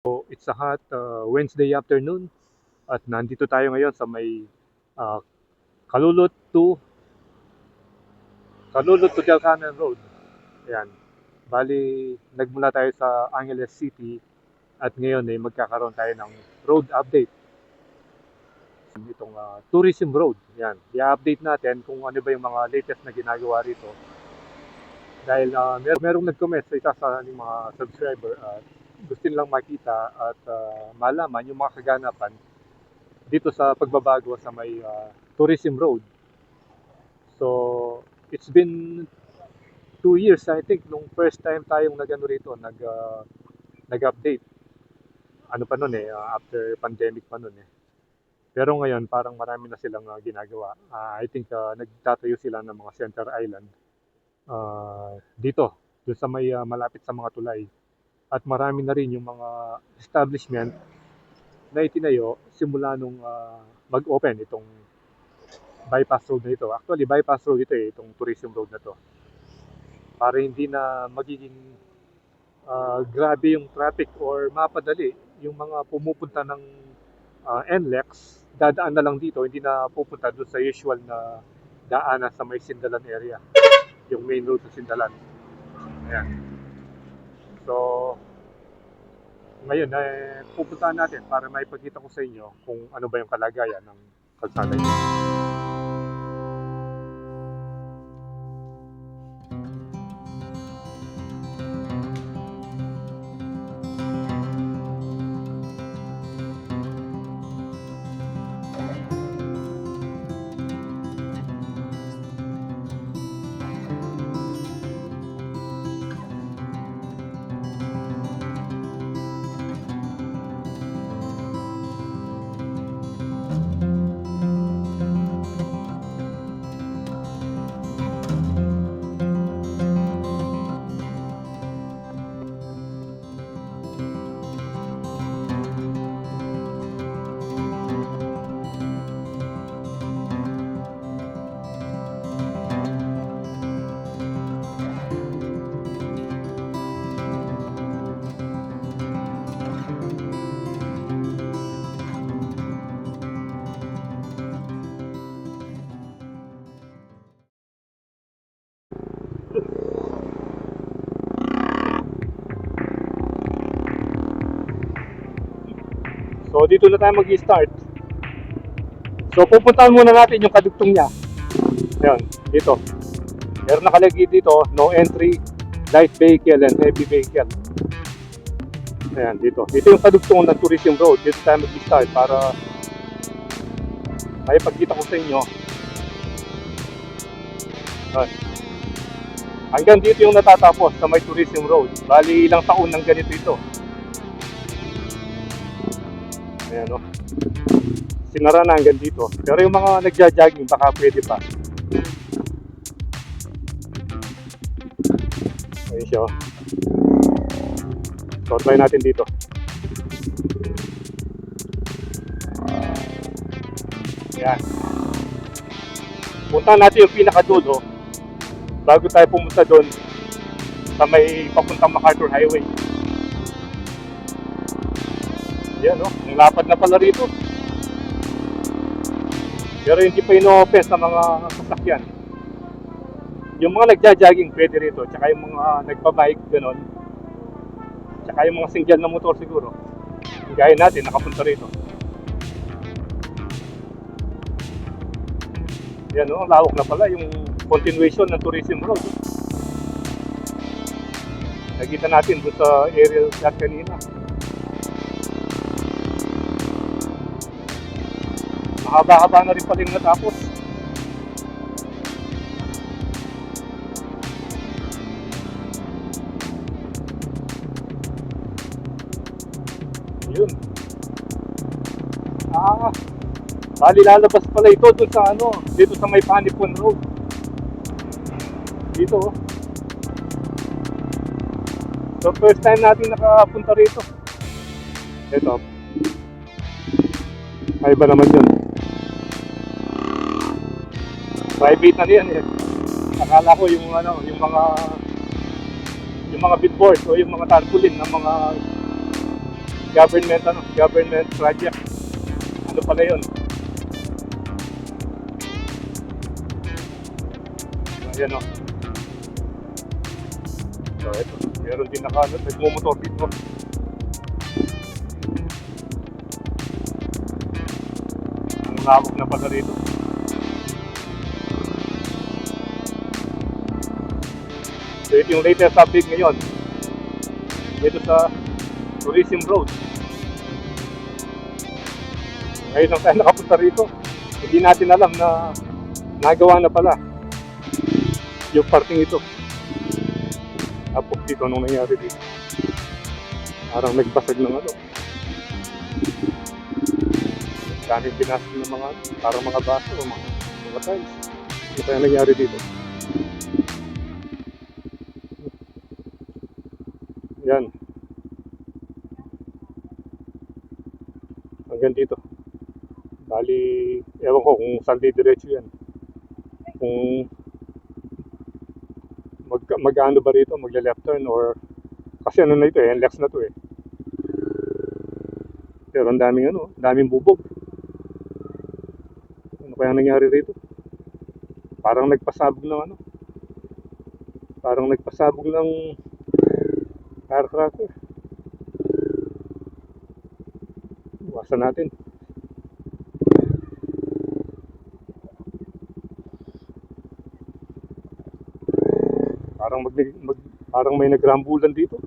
So, it's a hot Wednesday afternoon at nandito tayo ngayon sa may uh, Kalulut to Delcanan Road. Ayan. Bali, nagmula tayo sa Angeles City at ngayon ay magkakaroon tayo ng road update. Itong tourism road. Ayan. I-update natin kung ano ba yung mga latest na ginagawa rito. Dahil merong nag-comment sa isa sa ating mga subscriber at gusto nilang makita at malaman yung mga kaganapan dito sa pagbabago sa may tourism road. So, it's been 2 years, I think, nung first time tayong nag-ano rito, nag-update. Ano pa nun after pandemic pa nun eh. Pero ngayon, parang marami na silang ginagawa. I think nagtatayo sila ng mga center island dito, dun sa may malapit sa mga tulay. At marami na rin yung mga establishment na itinayo simula nung mag-open itong bypass road na ito. Actually, bypass road ito itong tourism road na to. Para hindi na magiging grabe yung traffic or mapadali yung mga pumupunta ng NLEX, dadaan na lang dito, hindi na pupunta doon sa usual na daanan sa may Sindalan area, yung main road sa Sindalan. Ayan. So, ngayon, pupuntahan natin para maipakita ko sa inyo kung ano ba yung kalagayan ng kalsada ito. So, dito na tayo mag-start. So, pupuntahan muna natin yung kadugtong niya. Ayan, dito. Meron nakalagay dito, no entry, light vehicle and heavy vehicle. Ayan, dito. Dito yung kadugtong ng tourism road. Dito tayo mag-start para may pagkita ko sa inyo. Ayan. Hanggang dito yung natatapos sa may tourism road. Bali, ilang taon ng ganito ito. Ayan, no? Sinara na hanggang dito. Pero yung mga nagja-jogging, baka pwede pa. Ayun siya. So, try natin dito. Ayan. Punta natin yung pinakadulo bago tayo pumunta doon sa may papuntang MacArthur Highway. Ayan, no? Ang lapad na pala rito. Pero hindi pa ino-open sa mga sasakyan. Yung mga nagja-jogging pwede rito, tsaka yung mga nagpa-bike, gano'n. Tsaka yung mga single na motor siguro. Gaya natin, nakapunta rito. Yan, no? Lawak na pala yung continuation ng tourism road. Nakita natin doon sa aerial shot kanina. Mahaba-haba na rin pala yung natapos. Yun. Bali lalabas pala ito dun sa dito sa may Panipon Road. Dito. So first time natin nakapunta rito. Ito. Ay ba naman yun? Private na yan eh. Akala ko yung yung mga billboards o yung mga tarpaulin ng mga government project. Ano pala yun? Ayan o. So, ito. Meron din nagmumotor dito. Ang lawak na pala rito. So, ito yung latest update ngayon. Dito sa Tourism Road. Ngayon lang tayo nakapunta rito. Hindi natin alam na nagawa na pala yung parting ito. Tapos dito, anong nangyari dito? Parang nagbasag ng ano. Daming pinasok ng mga, parang mga baso o mga tiles. Ano kaya nangyari dito? Yan. Hanggang dito. Bali, ewan ko kung saan diretso yan. Kung mag-ano ba rito, magla-left turn or kasi ano na ito eh, NLEX na to eh. Pero ang daming bubog. Ano kaya nangyari rito? Parang nagpasabog ng firecracker. Iwasan natin. Parang may nagrambulan dito.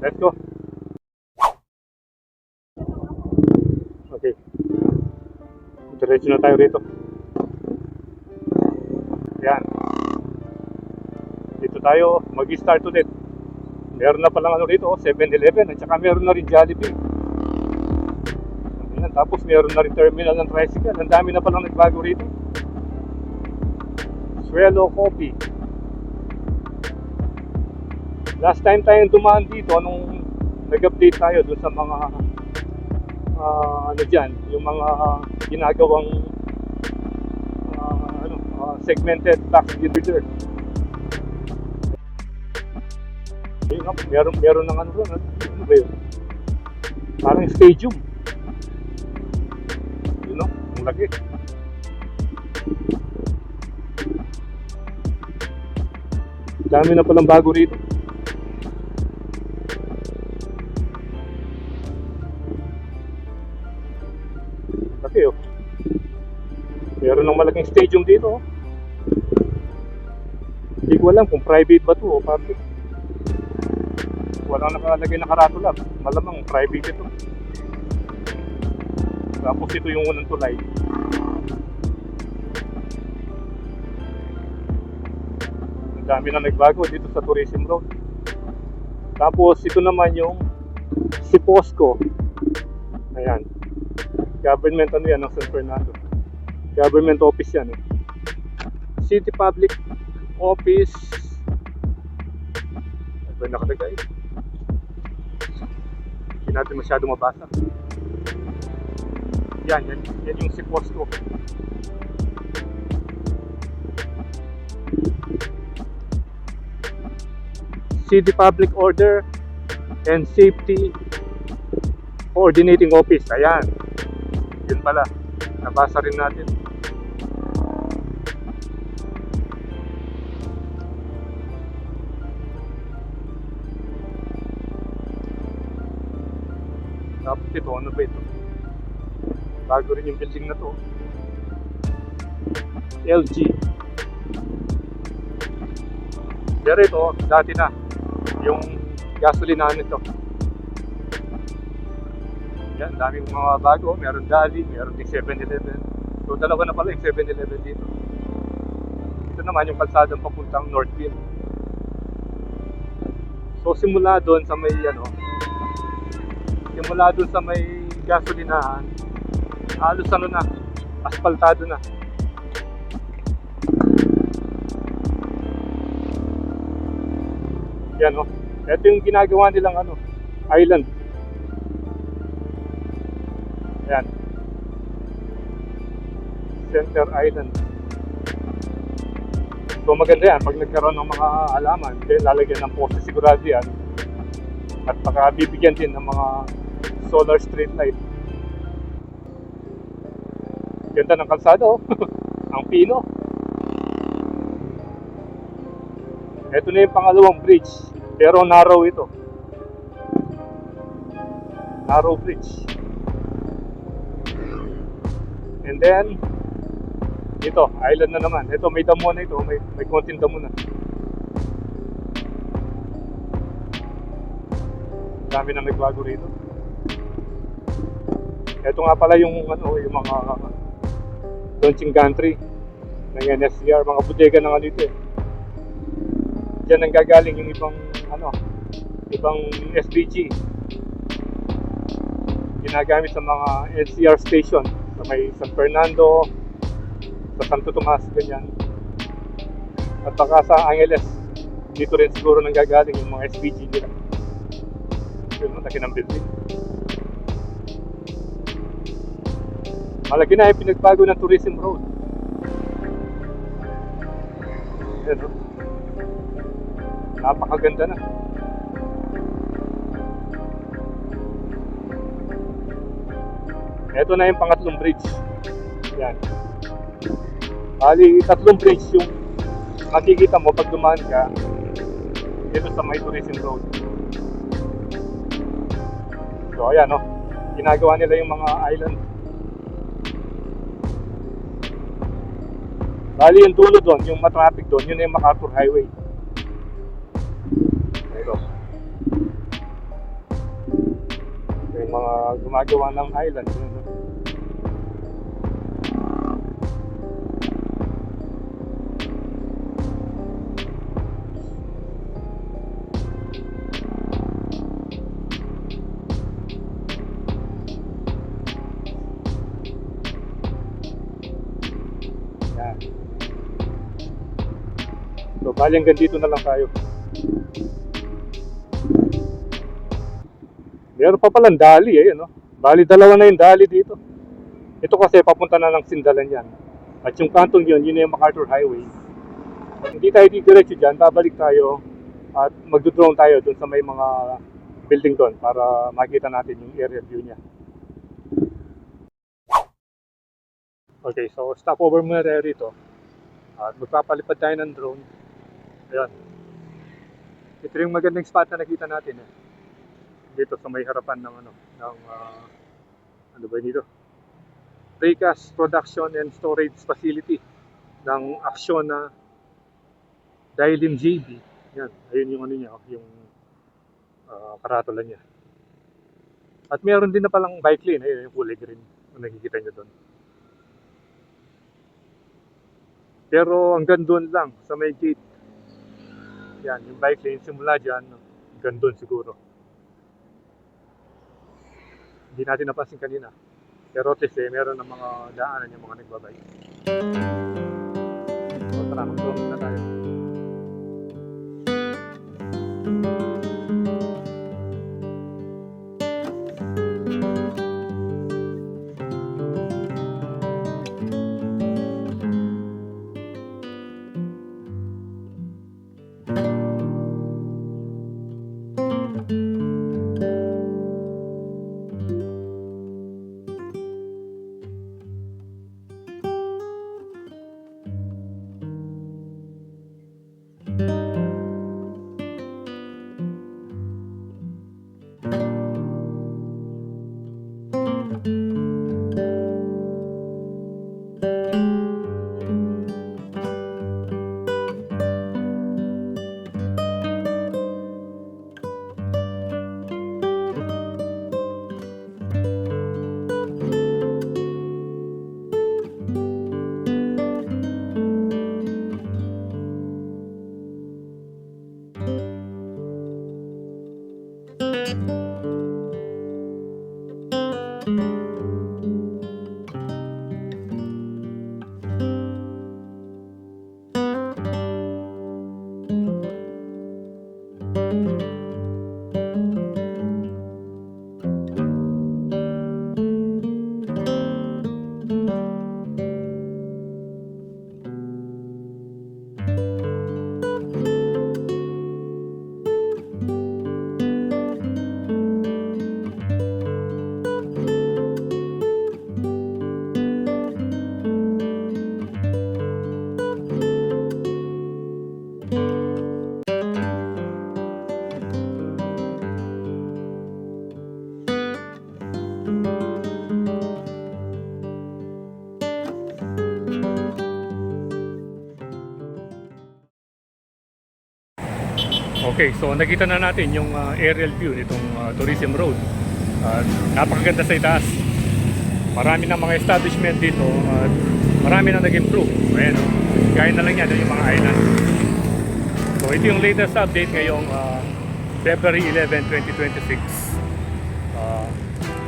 Let's go. Okay. Diretso na tayo rito. Yan. Dito tayo mag-start ulit. Meron na palang rito, 7-Eleven at saka meron na rin Jollibee. Ayan, tapos meron na rin terminal ng tricycle. Ang dami na palang nagbago rito. Swelo Coffee. Last time tayong dumaan dito nung nag-update tayo dun sa mga dyan, yung mga ginagawang segmented tax dealer. Meron ng ano ba yun? Parang stadium. Yun o, ang laki. Dami na palang bago rito. Laki o. Meron ng malaking stadium dito o. Hindi ko alam kung private ba to o public. Walang nakalagay na karatula. Malamang private ito. Tapos ito yung unang tulay. Ang dami na nagbago dito sa Tourism Road. Tapos ito naman yung si Posco. Ayan. Government yan ng San Fernando. Government office yan eh. City Public Office. Ano ba nakalagay? Hindi natin masyado mabasa. Yan yung si Posco. City Public Order and Safety Coordinating Office. Ayan. Yun pala. Nabasa rin natin. Tapos ito, ano ba ito? Bago rin yung building na to. LG. Pero ito, dati na. Yung gasolinahan nito. Yan, daming mga bago. Meron Dali, meron din 7-Eleven. So, dalawa na pala yung 7-Eleven dito. Ito naman yung kalsadang papuntang Northville. So, simula doon sa may gasolinahan, halos na, aspaltado na. Yan o. Ito yung ginagawa nilang island. Ayan. Center Island. So maganda yan, pag nagkaroon ng mga halaman, then lalagyan ng poste sigurado yan. At baka bibigyan din ng mga solar street light. Ganda ng kalsada oh. Ang pino. Ito na yung pangalawang bridge, pero narrow ito. Narrow bridge. And then, ito, island na naman. Ito, may damo na ito. May konting damo na. Dami na nagbago rito. Ito nga pala yung mga launching gantry ng NSCR, mga bodega na nga dito eh. Diyan nang gagaling yung ibang SBG. Ginagamit sa mga NCR station sa may San Fernando, sa Santo Tomas, ganyan. At baka sa Angeles, dito rin siguro nang gagaling yung mga SBG nila. Yun, malaki ng building. Malaki na yung pinagbago ng tourism road. Yan, no? Napakaganda na. Ito na yung pangatlong bridge. Yan. Bali, tatlong bridge yung makikita mo pag dumaan ka dito sa may tourism road. So ayan, no? Ginagawa nila yung mga island. Bali yung dulo doon, yung matraffic doon, yun na yung MacArthur Highway. Ito. Yung mga gumagawa ng island, yun, no? Yan. So, bali hanggang dito na lang tayo. Meron pa palang dali eh, no? Bali dalawa na yung dali dito. Ito kasi papunta na ng Sindalan yan. At yung kantong yun na yung MacArthur Highway. Hindi tayo diretso dyan, babalik tayo at magdo-drone tayo dun sa may mga building doon para makita natin yung area view niya. Okay, so stopover muna tayo rito. At magpapalipad tayo ng drone. Ayan. Ito yung magandang spot na nakita natin eh. Dito sa may harapan ng ano ba dito? Precast Production and Storage Facility ng Acciona Dilim JB. Yan, ayun yung ano niya, yung karatula niya. At meron din na palang bike lane, ayun yung kulay green, kung nakikita niyo doon. Pero hanggang doon lang, sa may gate. Yan, yung bike lane, simula dyan, hanggang doon siguro. Hindi natin napansin kanina. Pero at least meron ng mga daanan yung mga nagbabike. So tara, mag-drone na tayo. Okay, so nakita na natin yung aerial view nitong tourism road. Napakaganda sa itaas. Marami na mga establishment dito at marami na nag-improve. Ayan, gaya na lang yan yung mga island. So ito yung latest update ngayong February 11, 2026.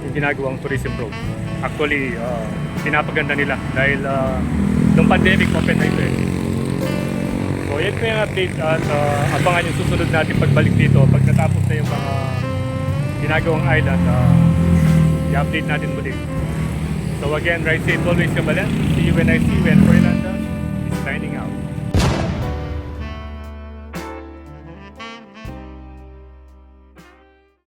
Yung ginagawang tourism road. Actually, pinapaganda nila dahil nung pandemic open na ito eh. So yan po yung update at abangan yung susunod natin pagbalik dito pag natapos na yung mga ginagawang island, i-update natin muli. So again, ride safe always, Kabalan. See you when I see you and for Yolanda.